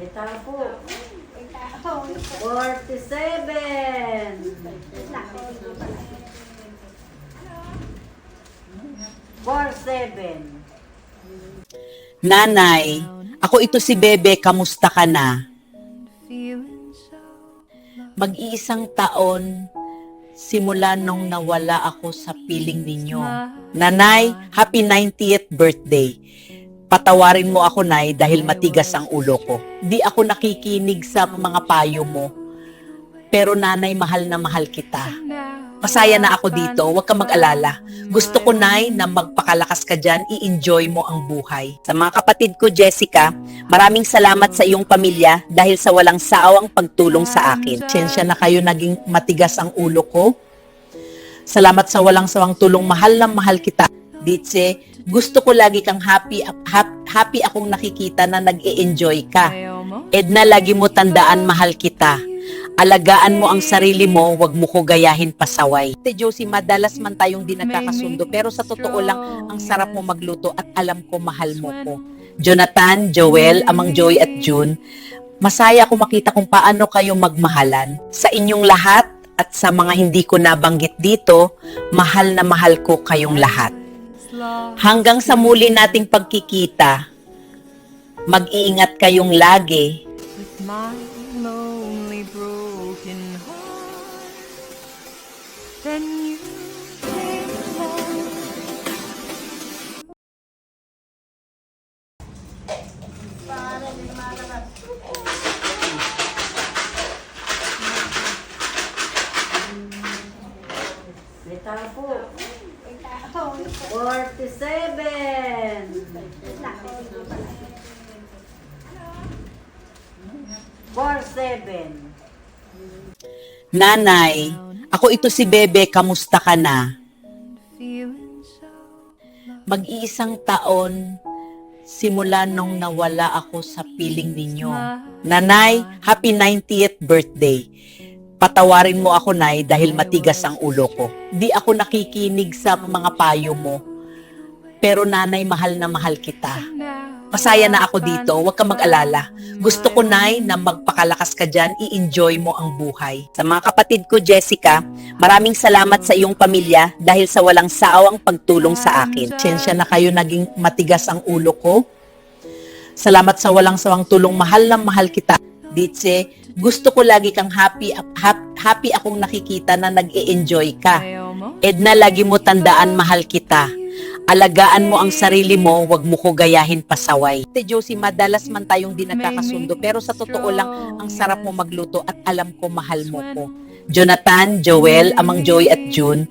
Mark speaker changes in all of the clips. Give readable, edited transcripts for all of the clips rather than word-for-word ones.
Speaker 1: Letra po. 47. 47.
Speaker 2: Nanay, ako ito si Bebe, kamusta ka na? Mag-iisang taon simula nung nawala ako sa piling ninyo. Nanay, happy 90th birthday. Patawarin mo ako, Nay, dahil matigas ang ulo ko. Di ako nakikinig sa mga payo mo. Pero Nanay, mahal na mahal kita. Masaya na ako dito, huwag ka mag-alala. Gusto ko, Nay, na magpakalakas ka dyan, i-enjoy mo ang buhay. Sa mga kapatid ko, Jessica, maraming salamat sa iyong pamilya dahil sa walang sawang pagtulong sa akin. Sensya na kayo naging matigas ang ulo ko. Salamat sa walang sawang tulong, mahal na mahal kita. Ditse, gusto ko lagi kang happy akong nakikita na nag-e-enjoy ka. Edna, lagi mo tandaan, mahal kita. Alagaan mo ang sarili mo, wag mo ko gayahin pasaway. Ate Josie, madalas man tayong di nagkakasundo, pero sa totoo lang, ang sarap mo magluto at alam ko mahal mo ko. Jonathan, Joel, Amang Joy at June, masaya ako makita kung paano kayo magmahalan. Sa inyong lahat at sa mga hindi ko nabanggit dito, mahal na mahal ko kayong lahat. Hanggang sa muli nating pagkikita, mag-iingat kayong lagi.
Speaker 3: With my lonely broken heart, then you came along.
Speaker 1: Letra po. 47. 47.
Speaker 2: Nanay, ako ito si Bebe, kamusta ka na?
Speaker 3: Feeling so
Speaker 2: Mag-iisang taon simula nung nawala ako sa piling ninyo. Nanay, happy 90th birthday. Patawarin mo ako, Nay, dahil matigas ang ulo ko. Di ako nakikinig sa mga payo mo. Pero Nanay, mahal na mahal kita. Masaya na ako dito, huwag ka mag-alala. Gusto ko, Nay, na magpakalakas ka dyan, i-enjoy mo ang buhay. Sa mga kapatid ko, Jessica, maraming salamat sa iyong pamilya dahil sa walang sawang pagtulong sa akin. Sensya na kayo naging matigas ang ulo ko. Salamat sa walang sawang tulong, mahal na mahal kita. Ditse, gusto ko lagi kang happy akong nakikita na nag-e-enjoy ka. Edna, lagi mo tandaan, mahal kita. Alagaan mo ang sarili mo, wag mo ko gayahin pasaway. Ate Josie, madalas man tayong di nagkakasundo, pero sa totoo lang, ang sarap mo magluto at alam ko mahal mo ko. Jonathan, Joel, Amang Joy at June,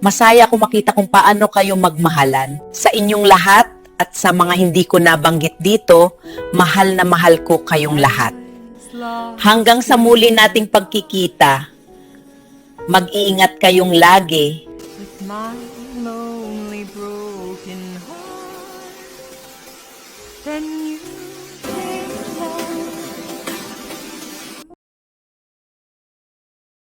Speaker 2: masaya ako makita kung paano kayo magmahalan. Sa inyong lahat at sa mga hindi ko nabanggit dito, mahal na mahal ko kayong lahat. Hanggang sa muli nating pagkikita, mag-iingat kayong lagi.
Speaker 3: with my lonely broken heart, then you